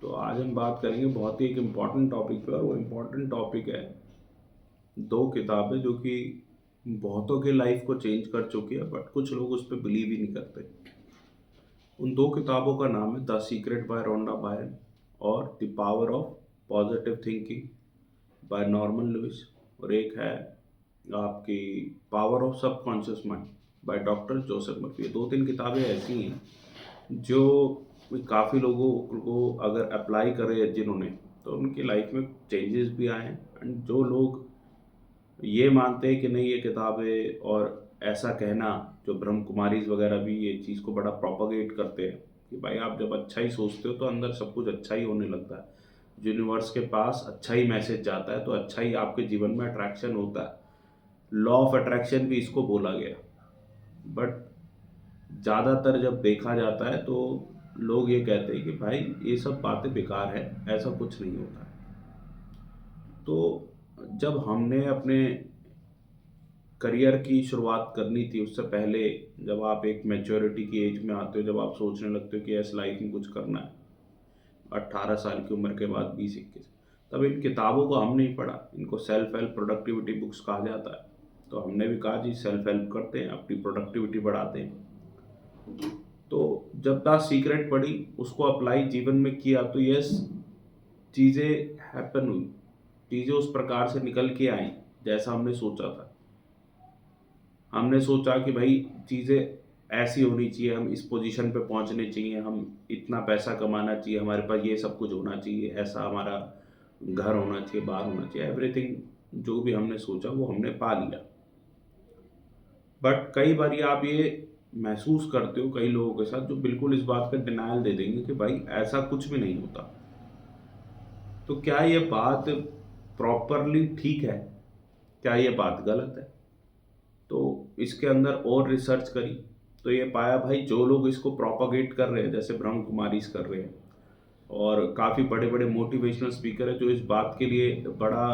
तो आज हम बात करेंगे बहुत ही एक इम्पॉर्टेंट टॉपिक पे, और वो इम्पॉर्टेंट टॉपिक है दो किताबें जो कि बहुतों के लाइफ को चेंज कर चुकी है, बट कुछ लोग उस पर बिलीव ही नहीं करते। उन दो किताबों का नाम है the secret by Rhonda Byrne और the power of positive thinking by Norman Lewis, और एक है आपकी power of subconscious mind by doctor Joseph Murphy. ये दो तीन किताबें ऐसी हैं जो काफ़ी लोगों को अगर अप्लाई करे जिन्होंने, तो उनकी लाइफ में चेंजेस भी आए हैं। एंड जो लोग ये मानते हैं कि नहीं ये किताबें, और ऐसा कहना, जो ब्रह्म कुमारीज वगैरह भी ये चीज़ को बड़ा प्रोपागेट करते हैं कि भाई आप जब अच्छा ही सोचते हो तो अंदर सब कुछ अच्छा ही होने लगता है, यूनिवर्स के पास अच्छा ही मैसेज जाता है, तो अच्छा ही आपके जीवन में अट्रैक्शन होता है। लॉ ऑफ अट्रैक्शन भी इसको बोला गया। बट ज़्यादातर जब देखा जाता है तो लोग ये कहते हैं कि भाई ये सब बातें बेकार है, ऐसा कुछ नहीं होता है। तो जब हमने अपने करियर की शुरुआत करनी थी, उससे पहले जब आप एक मैच्योरिटी की एज में आते हो, जब आप सोचने लगते हो कि ऐसे लाइफ में कुछ करना है, 18 साल की उम्र के बाद, 20-21, तब इन किताबों को हम नहीं पढ़ा। इनको सेल्फ हेल्प प्रोडक्टिविटी बुक्स कहा जाता है। तो हमने भी कहा जी सेल्फ हेल्प करते हैं, अपनी प्रोडक्टिविटी बढ़ाते हैं। तो जब द सीक्रेट पढ़ी, उसको अप्लाई जीवन में किया, तो यस, चीज़ें हैपन हुई, चीज़ें उस प्रकार से निकल के आई जैसा हमने सोचा था। हमने सोचा कि भाई चीज़ें ऐसी होनी चाहिए, हम इस पोजीशन पे पहुंचने चाहिए, हम इतना पैसा कमाना चाहिए, हमारे पास ये सब कुछ होना चाहिए, ऐसा हमारा घर होना चाहिए, बाहर होना चाहिए, एवरीथिंग जो भी हमने सोचा वो हमने पा लिया। बट कई बार आप ये महसूस करते हो कई लोगों के साथ जो बिल्कुल इस बात का डिनायल दे देंगे कि भाई ऐसा कुछ भी नहीं होता। तो क्या ये बात प्रॉपरली ठीक है? क्या ये बात गलत है? तो इसके अंदर और रिसर्च करी, तो ये पाया भाई जो लोग इसको प्रोपागेट कर रहे हैं, जैसे ब्रह्म कुमारीज कर रहे हैं, और काफ़ी बड़े बड़े मोटिवेशनल स्पीकर है जो इस बात के लिए बड़ा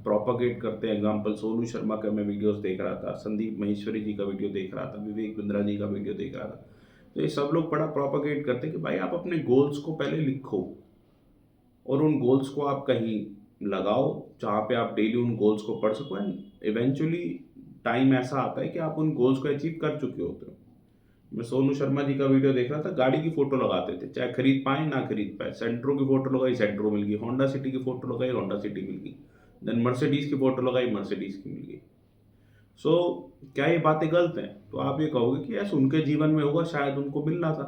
प्रोपागेट करते हैं। एग्जाम्पल सोनू शर्मा का मैं वीडियोस देख रहा था, संदीप महेश्वरी जी का वीडियो देख रहा था, विवेक बिंद्रा जी का वीडियो देख रहा था। तो ये सब लोग बड़ा प्रोपागेट करते हैं कि भाई आप अपने गोल्स को पहले लिखो, और उन गोल्स को आप कहीं लगाओ जहाँ पे आप डेली उन गोल्स को पढ़ सको, एंड इवेंचुअली टाइम ऐसा आता है कि आप उन गोल्स को अचीव कर चुके होते हो। मैं सोनू शर्मा जी का वीडियो देख रहा था, गाड़ी की फोटो लगाते थे, चाहे खरीद पाए ना खरीद पाए। सेंट्रो की फोटो लगाई, सेंट्रो मिल गई। होंडा सिटी की फोटो लगाई, होंडा सिटी मिल गई। देन मर्सिडीज की फोटो लगाई, मर्सिडीज की मिल गई। सो क्या ये बातें गलत हैं? तो आप ये कहोगे कि यस, उनके जीवन में होगा, शायद उनको मिल रहा था,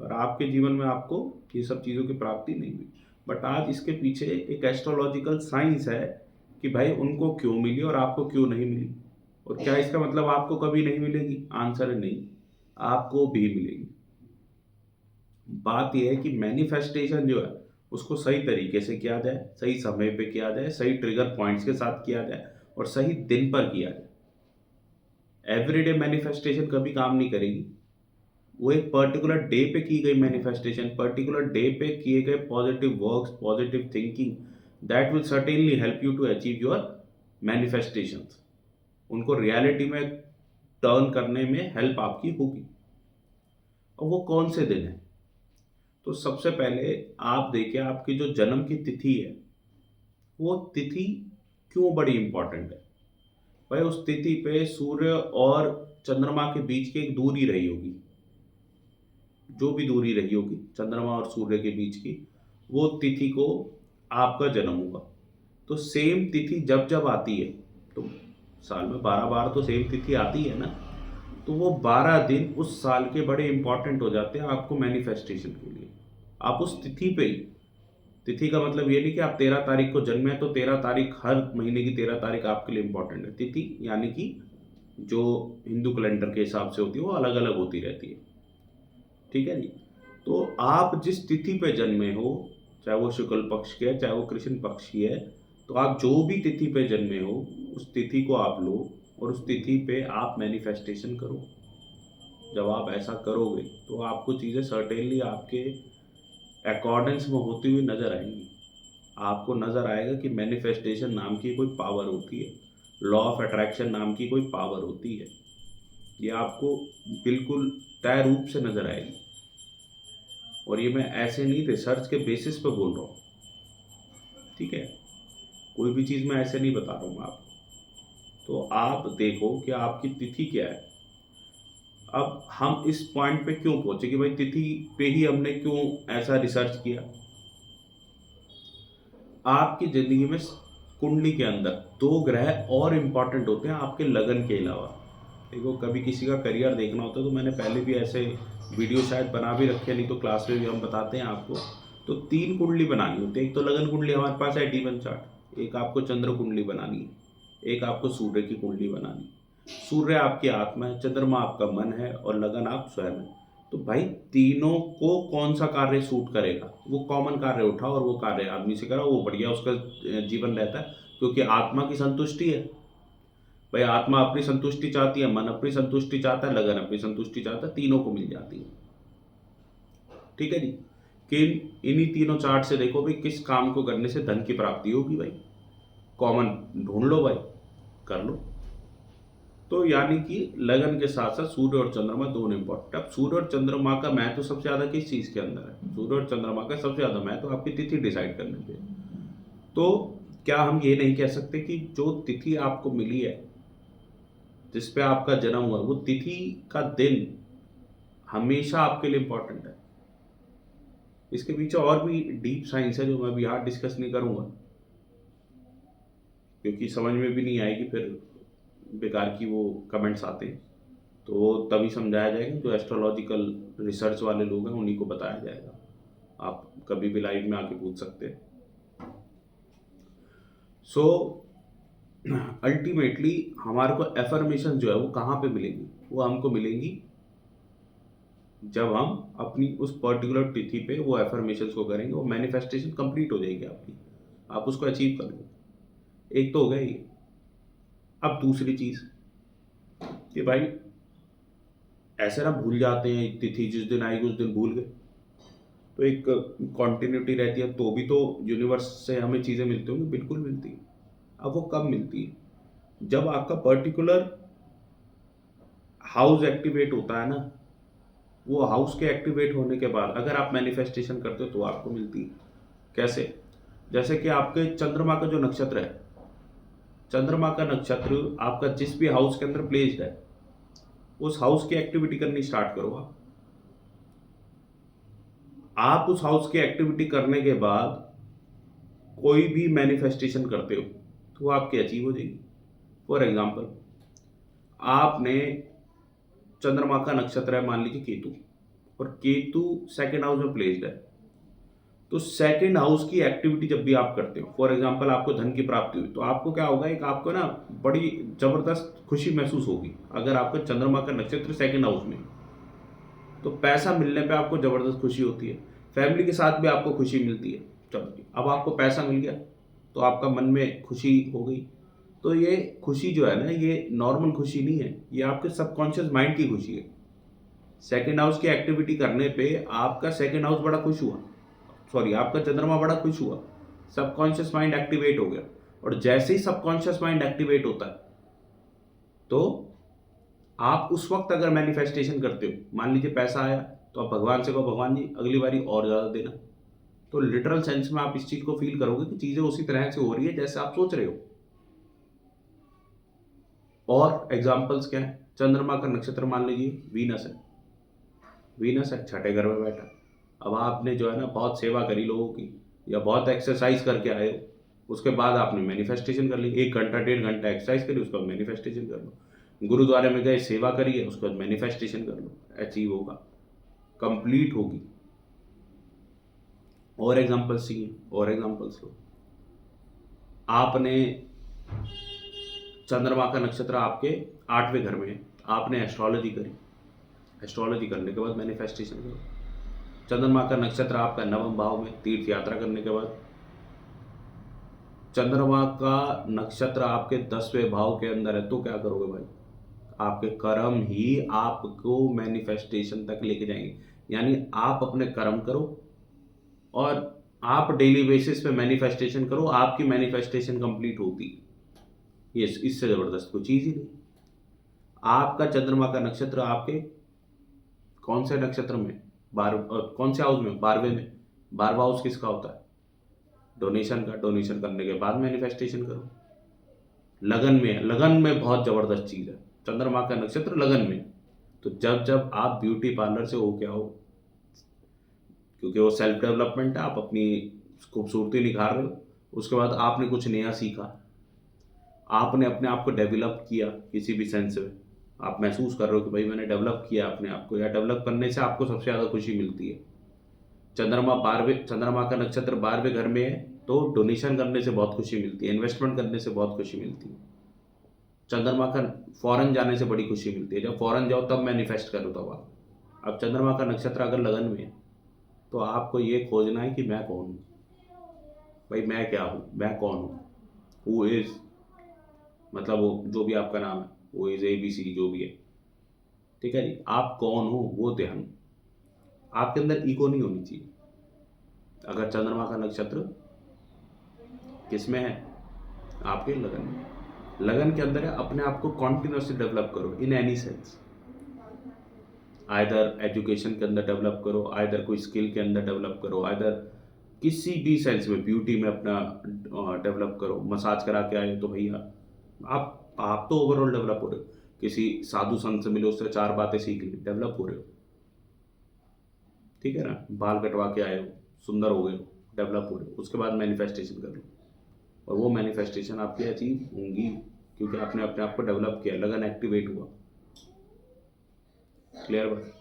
पर आपके जीवन में आपको ये सब चीज़ों की प्राप्ति नहीं हुई। बट आज इसके पीछे एक एस्ट्रोलॉजिकल साइंस है कि भाई उनको क्यों मिली और आपको क्यों नहीं मिली। और क्या इसका मतलब आपको कभी नहीं मिलेगी? आंसर है नहीं, आपको भी मिलेगी। बात यह है कि मैनिफेस्टेशन जो है उसको सही तरीके से किया जाए, सही समय पे किया जाए, सही ट्रिगर पॉइंट्स के साथ किया जाए, और सही दिन पर किया जाए। एवरीडे मैनिफेस्टेशन कभी काम नहीं करेगी। वो एक पर्टिकुलर डे पे की गई मैनिफेस्टेशन, पर्टिकुलर डे पे किए गए positive works, positive thinking, that will certainly help you to achieve your manifestations. उनको रियलिटी में टर्न करने में हेल्प आपकी होगी। और वो कौन से दिन है? तो सबसे पहले आप देखिए, आपकी जो जन्म की तिथि है, वो तिथि क्यों बड़ी इंपॉर्टेंट है? भाई उस तिथि पे सूर्य और चंद्रमा के बीच की एक दूरी रही होगी, जो भी दूरी रही होगी चंद्रमा और सूर्य के बीच की, वो तिथि को आपका जन्म हुआ। तो सेम तिथि जब जब आती है, तो साल में 12 बार तो सेम तिथि आती है ना, तो वो 12 दिन उस साल के बड़े इंपॉर्टेंट हो जाते हैं आपको मैनिफेस्टेशन के लिए। आप उस तिथि पे ही, तिथि का मतलब ये नहीं कि आप 13 तारीख को जन्मे हैं तो 13 तारीख, हर महीने की 13 तारीख आपके लिए इंपॉर्टेंट है। तिथि यानी कि जो हिंदू कैलेंडर के हिसाब से होती है वो अलग अलग होती रहती है। ठीक है जी। तो आप जिस तिथि पे जन्मे हो, चाहे वो शुक्ल पक्ष की है, चाहे वो कृष्ण पक्ष की है, तो आप जो भी तिथि पे जन्मे हो, उस तिथि को आप लो, और उस तिथि पे आप मैनिफेस्टेशन करो। जब आप ऐसा करोगे तो आपको चीज़ें सर्टेनली आपके अकॉर्डेंस में होती हुई नज़र आएंगी। आपको नज़र आएगा कि मैनिफेस्टेशन नाम की कोई पावर होती है, लॉ ऑफ अट्रैक्शन नाम की कोई पावर होती है। ये आपको बिल्कुल तय रूप से नज़र आएगी। और ये मैं ऐसे नहीं रिसर्च के बेसिस पे बोल रहा हूँ, ठीक है। कोई भी चीज़ मैं ऐसे नहीं बता रहा हूँ मैं आपको। तो आप देखो कि आपकी तिथि क्या है। अब हम इस पॉइंट पे क्यों पहुंचे कि भाई तिथि पे ही हमने क्यों ऐसा रिसर्च किया। आपकी ज़िंदगी में कुंडली के अंदर 2 ग्रह और इम्पॉर्टेंट होते हैं आपके लगन के अलावा। देखो कभी किसी का करियर देखना होता है तो मैंने पहले भी ऐसे वीडियो शायद बना भी रखे हैं, नहीं तो क्लास में भी हम बताते हैं आपको। तो 3 कुंडली बनानी होती है। एक तो लगन कुंडली हमारे पास है D1 चार्ट, एक आपको चंद्र कुंडली बनानी है, एक आपको सूर्य की कुंडली बनानी है। सूर्य आपकी आत्मा है, चंद्रमा आपका मन है और लगन आप स्वयं है। तो भाई तीनों को कौन सा कार्य सूट करेगा, वो कॉमन कार्य उठाओ और वो कार्य आदमी से करा, वो बढ़िया उसका जीवन रहता है। क्योंकि आत्मा की संतुष्टि है भाई, आत्मा अपनी संतुष्टि चाहती है, मन अपनी संतुष्टि चाहता है, लगन अपनी संतुष्टि चाहता है, तीनों को मिल जाती है। ठीक है जी। कि इन्हीं तीनों चार्ट से देखो भाई किस काम को करने से धन की प्राप्ति होगी भाई, कॉमन ढूंढ लो भाई, कर लो। तो यानी कि लगन के साथ साथ सूर्य और चंद्रमा दोनों इंपॉर्टेंट। अब सूर्य और चंद्रमा का महत्व तो सबसे ज्यादा किस चीज के अंदर है, सूर्य और चंद्रमा का सबसे ज्यादा महत्व तो आपकी तिथि डिसाइड करने पे। तो क्या हम ये नहीं कह सकते कि जो तिथि आपको मिली है, जिस पे आपका जन्म हुआ, वो तिथि का दिन हमेशा आपके लिए इंपॉर्टेंट है। इसके पीछे और भी डीप साइंस है जो मैं अभी यहाँ डिस्कस नहीं करूंगा, क्योंकि समझ में भी नहीं आएगी, फिर बेकार की वो कमेंट्स आते हैं। तो वो तभी समझाया जाएगा, जो एस्ट्रोलॉजिकल रिसर्च वाले लोग हैं उन्हीं को बताया जाएगा। आप कभी भी लाइव में आके पूछ सकते हैं। सो अल्टीमेटली हमारे को एफर्मेशन जो है वो कहाँ पे मिलेंगी, वो हमको मिलेंगी जब हम अपनी उस पर्टिकुलर तिथि पे वो एफर्मेशन को करेंगे, वो मैनिफेस्टेशन कंप्लीट हो जाएगी आपकी, आप उसको अचीव कर लोगे। एक तो हो गया ये। अब दूसरी चीज कि भाई ऐसे ना भूल जाते हैं, तिथि जिस दिन आएगी उस दिन भूल गए, तो एक कॉन्टिन्यूटी रहती है। तो भी तो यूनिवर्स से हमें चीज़ें मिलती होंगी, बिल्कुल मिलती है। अब वो कब मिलती है, जब आपका पर्टिकुलर हाउस एक्टिवेट होता है ना, वो हाउस के एक्टिवेट होने के बाद अगर आप मैनिफेस्टेशन करते हो तो आपको मिलती है। कैसे? जैसे कि आपके चंद्रमा का जो नक्षत्र है, चंद्रमा का नक्षत्र आपका जिस भी हाउस के अंदर प्लेस्ड है, उस हाउस की एक्टिविटी करनी स्टार्ट करो। आप उस हाउस की एक्टिविटी करने के बाद कोई भी मैनिफेस्टेशन करते हो तो वो आपकी अचीव हो जाएगी। फॉर एग्जाम्पल, आपने चंद्रमा का नक्षत्र है मान लीजिए केतु, और केतु सेकंड हाउस में प्लेस्ड है, तो सेकंड हाउस की एक्टिविटी जब भी आप करते हो, फॉर एग्जाम्पल आपको धन की प्राप्ति हुई, तो आपको क्या होगा, एक आपको ना बड़ी जबरदस्त खुशी महसूस होगी। अगर आपका चंद्रमा का नक्षत्र सेकंड हाउस में, तो पैसा मिलने पे आपको जबरदस्त खुशी होती है, फैमिली के साथ भी आपको खुशी मिलती है। चलो अब आपको पैसा मिल गया तो आपका मन में खुशी हो गई। तो ये खुशी जो है ना, ये नॉर्मल खुशी नहीं है, ये आपके सबकॉन्शियस माइंड की खुशी है। सेकंड हाउस की एक्टिविटी करने पे आपका सेकंड हाउस बड़ा खुश हुआ, सॉरी आपका चंद्रमा बड़ा खुश हुआ, सबकॉन्शियस माइंड एक्टिवेट हो गया। और जैसे ही सबकॉन्शियस माइंड एक्टिवेट होता है, तो आप उस वक्त अगर मैनिफेस्टेशन करते हो, मान लीजिए पैसा आया, तो आप भगवान से कहो भगवान जी अगली बारी और ज़्यादा देना। तो लिटरल सेंस में आप इस चीज़ को फील करोगे कि चीज़ें उसी तरह से हो रही है जैसे आप सोच रहे हो। और एग्जाम्पल्स क्या है, चंद्रमा का नक्षत्र मान लीजिए वीनस है, वीनस है छठे घर में बैठा। अब आपने जो है ना बहुत सेवा करी लोगों की, या बहुत एक्सरसाइज करके आए हो, उसके बाद आपने मैनिफेस्टेशन कर ली, 1 घंटा 1.5 घंटा एक्सरसाइज करी, उसके बाद मैनिफेस्टेशन कर लो। गुरुद्वारे में गए, सेवा करी है, उसके बाद मैनिफेस्टेशन कर लो, अचीव होगा, कंप्लीट होगी। और एग्जाम्पल्स चाहिए, और एग्जाम्पल्स लो। आपने चंद्रमा का नक्षत्र आपके 8वें घर में है, आपने एस्ट्रोलॉजी करी, एस्ट्रोलॉजी करने के बाद मैनिफेस्टेशन करो। चंद्रमा का नक्षत्र आपका 9वें भाव में, तीर्थ यात्रा करने के बाद। चंद्रमा का नक्षत्र आपके 10वें भाव के अंदर है, तो क्या करोगे भाई, आपके कर्म ही आपको मैनिफेस्टेशन तक लेके जाएंगे। यानी आप अपने कर्म करो और आप डेली बेसिस पे मैनिफेस्टेशन करो, आपकी मैनिफेस्टेशन कंप्लीट होती। ये इससे जबरदस्त कोई चीज ही नहीं। आपका चंद्रमा का नक्षत्र आपके कौन से नक्षत्र में, कौन से हाउस में? 12वें में। 12वां हाउस किसका होता है? डोनेशन का। डोनेशन करने के बाद मैनिफेस्टेशन करो। लगन में है, लगन में बहुत ज़बरदस्त चीज़ है। चंद्रमा का नक्षत्र लगन में। तो जब जब आप ब्यूटी पार्लर से हो क्या हो, क्योंकि वो सेल्फ डेवलपमेंट है, आप अपनी खूबसूरती निखार रहे हो, उसके बाद आपने कुछ नया सीखा, आपने अपने आप को डेवलप किया किसी भी सेंस में, आप महसूस कर रहे हो कि भाई मैंने डेवलप किया अपने आप को, या डेवलप करने से आपको सबसे ज़्यादा खुशी मिलती है। चंद्रमा का नक्षत्र 12वें घर में है, तो डोनेशन करने से बहुत खुशी मिलती है, इन्वेस्टमेंट करने से बहुत खुशी मिलती है। चंद्रमा का फॉरेन जाने से बड़ी खुशी मिलती है। जब फॉरेन जाओ तब मैनिफेस्ट करो तब आप। अब चंद्रमा का नक्षत्र अगर लगन में है, तो आपको ये खोजना है कि मैं कौन हूँ, भाई मैं क्या हूँ, मैं कौन हूँ। हु इज़, मतलब वो जो भी आपका नाम है, वो इज़ ABC जो भी है, ठीक है जी, आप कौन हो वो ध्यान। आपके अंदर ईगो नहीं होनी चाहिए। अगर चंद्रमा का नक्षत्र किस में है? आपके लगन में। लगन के अंदर है, अपने आप को कॉन्टिन्यूसली डेवलप करो in any sense. Either education के अंदर डेवलप करो, आइदर कोई स्किल के अंदर डेवलप करो, आइदर किसी भी सेंस में, ब्यूटी में अपना डेवलप करो। मसाज करा के आए तो भैया आप तो ओवरऑल डेवलप हो रहे हो। किसी साधु संत से मिले, उससे 4 बातें सीख ली, डेवलप हो रहे हो, ठीक है ना। बाल कटवा के आए हो, सुंदर हो गए हो, डेवलप हो रहे हो। उसके बाद मैनिफेस्टेशन कर लो, और वो मैनिफेस्टेशन आपकी अचीव होंगी, क्योंकि आपने अपने आप को डेवलप किया, लगन एक्टिवेट हुआ। क्लियर बात?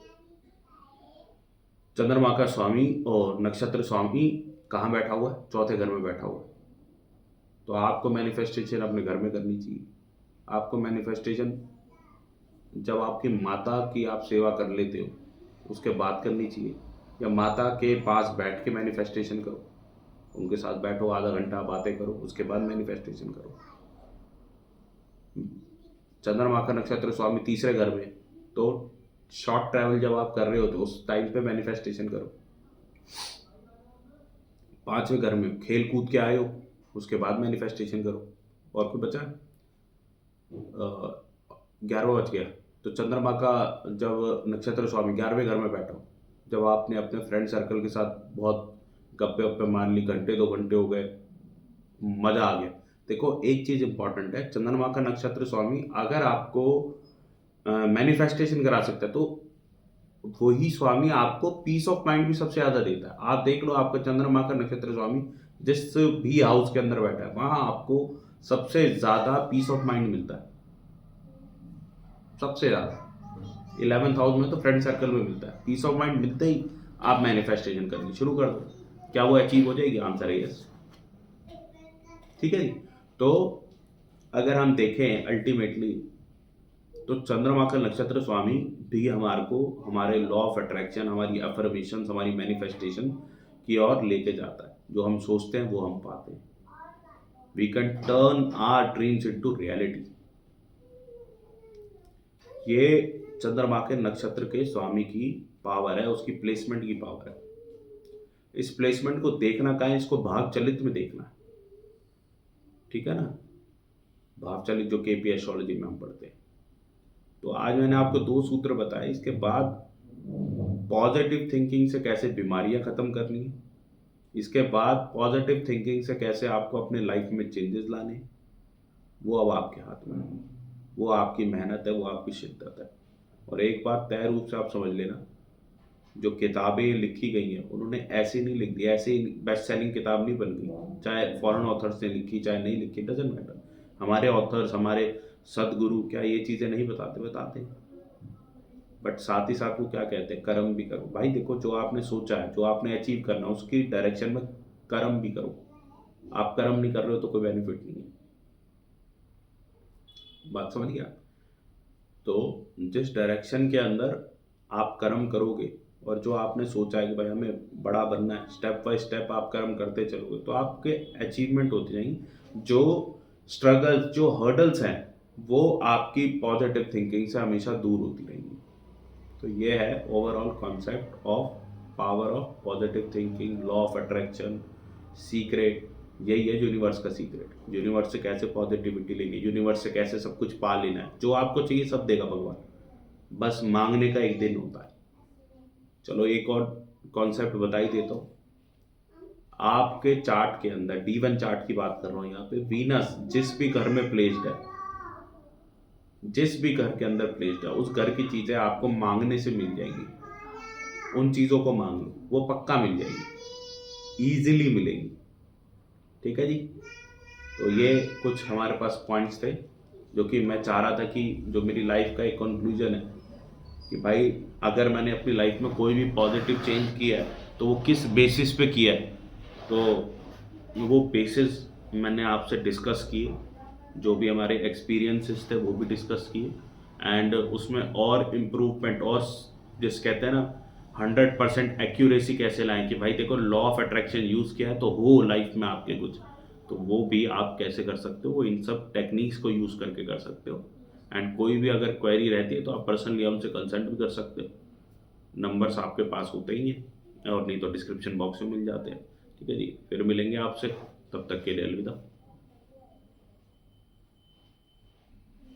चंद्रमा का स्वामी और नक्षत्र स्वामी कहाँ बैठा हुआ है? चौथे घर में बैठा हुआ है। तो आपको मैनिफेस्टेशन अपने घर में करनी चाहिए। आपको मैनिफेस्टेशन जब आपकी माता की आप सेवा कर लेते हो उसके बाद करनी चाहिए, या माता के पास बैठ के मैनिफेस्टेशन करो, उनके साथ बैठो, आधा घंटा बातें करो, उसके बाद मैनिफेस्टेशन करो। चंद्रमा का नक्षत्र स्वामी तीसरे घर में, तो शॉर्ट ट्रैवल जब आप कर रहे हो तो उस टाइम पे मैनिफेस्टेशन करो। 5वें घर में खेल कूद के आए हो, उसके बाद मैनिफेस्टेशन करो। और कुछ बचा? 11वां बच गया। तो चंद्रमा का जब नक्षत्र स्वामी 11वें घर में बैठा हो, जब आपने अपने फ्रेंड सर्कल के साथ बहुत गप्पे वप्पे मार ली, घंटे 2 घंटे हो गए, मज़ा आ गया। देखो एक चीज़ इंपॉर्टेंट है, चंद्रमा का नक्षत्र स्वामी अगर आपको मैनिफेस्टेशन करा सकता है, तो वही स्वामी आपको पीस ऑफ माइंड भी सबसे ज़्यादा देता है। आप देख लो, आपका चंद्रमा का नक्षत्र स्वामी जिस भी हाउस के अंदर बैठा है, वहाँ आपको सबसे ज़्यादा पीस ऑफ माइंड मिलता है, सबसे ज़्यादा। 11th हाउस में तो फ्रेंड सर्कल में मिलता है। पीस ऑफ माइंड मिलते ही आप मैनिफेस्टेशन करनी शुरू कर दो। क्या वो अचीव हो जाएगी? आंसर है यस। ठीक है जी। तो अगर हम देखें अल्टीमेटली, तो चंद्रमा का नक्षत्र स्वामी भी हमारे को हमारे लॉ ऑफ अट्रैक्शन, हमारी अफर्मेशन, हमारी मैनिफेस्टेशन की ओर लेके जाता है। जो हम सोचते हैं वो हम पाते हैं। We can turn our dreams into reality. ये चंद्रमा के नक्षत्र के स्वामी की पावर है, उसकी प्लेसमेंट की पावर है। इस प्लेसमेंट को देखना का है, इसको भाग चलित में देखना है, ठीक है ना। भाव चलित जो KP एस्ट्रोलॉजी में हम पढ़ते हैं। तो आज मैंने आपको 2 सूत्र बताए। इसके बाद पॉजिटिव थिंकिंग से कैसे बीमारियां खत्म करनी है, इसके बाद पॉजिटिव थिंकिंग से कैसे आपको अपने लाइफ में चेंजेस लाने हैं, वो अब आपके हाथ में है। वो आपकी मेहनत है, वो आपकी शिद्दत है। और एक बात तय रूप से आप समझ लेना, जो किताबें लिखी गई हैं उन्होंने ऐसे नहीं लिख दी, ऐसे बेस्ट सेलिंग किताब नहीं बन गई। चाहे फॉरेन ऑथर्स ने लिखी चाहे नहीं लिखी, डजंट मैटर। हमारे ऑथर्स, हमारे सदगुरु क्या ये चीज़ें नहीं बताते? बताते हैं। बट साथ ही साथ वो क्या कहते हैं? कर्म भी करो। भाई देखो, जो आपने सोचा है, जो आपने अचीव करना, उसकी डायरेक्शन में कर्म भी करो। आप कर्म नहीं कर रहे हो तो कोई बेनिफिट नहीं है। बात समझ गया? तो जिस डायरेक्शन के अंदर आप कर्म करोगे, और जो आपने सोचा है कि भाई हमें बड़ा बनना है, स्टेप बाय स्टेप आप कर्म करते चलोगे, तो आपके अचीवमेंट होते जाएंगे। जो स्ट्रगल्स, जो हर्डल्स हैं, वो आपकी पॉजिटिव थिंकिंग से हमेशा दूर होती रहेंगी। तो ये है overall concept of power of positive thinking, law of attraction, secret. यही है यूनिवर्स का सीक्रेट। यूनिवर्स से कैसे पॉजिटिविटी लेनी, यूनिवर्स से कैसे सब कुछ पा लेना है। जो आपको चाहिए सब देगा भगवान, बस मांगने का एक दिन होता है। चलो एक और कॉन्सेप्ट बता ही देता हूँ। आपके चार्ट के अंदर D1 चार्ट की बात कर रहा हूँ यहाँ पे, वीनस जिस भी घर में प्लेस्ड है, जिस भी घर के अंदर प्लेस्ड है, उस घर की चीज़ें आपको मांगने से मिल जाएंगी। उन चीज़ों को मांग लो, वो पक्का मिल जाएगी, ईजिली मिलेंगी। ठीक है जी। तो ये कुछ हमारे पास पॉइंट्स थे जो कि मैं चाह रहा था कि जो मेरी लाइफ का एक कंक्लूजन है कि भाई अगर मैंने अपनी लाइफ में कोई भी पॉजिटिव चेंज किया है तो वो किस बेसिस पे किया है। तो वो बेसिस मैंने आपसे डिस्कस किए, जो भी हमारे एक्सपीरियंसेस थे वो भी डिस्कस किए, एंड उसमें और इम्प्रूवमेंट और जिस कहते हैं ना 100% एक्यूरेसी कैसे लाएं कि भाई देखो लॉ ऑफ अट्रैक्शन यूज़ किया है तो हो लाइफ में आपके कुछ, तो वो भी आप कैसे कर सकते हो, वो इन सब टेक्निक्स को यूज़ करके कर सकते हो। एंड कोई भी अगर क्वेरी रहती है तो आप पर्सनली हमसे कंसल्ट भी कर सकते हो, नंबर्स आपके पास होते ही हैं और नहीं तो डिस्क्रिप्शन बॉक्स में मिल जाते हैं। ठीक है जी, फिर मिलेंगे आपसे, तब तक के लिए अलविदा।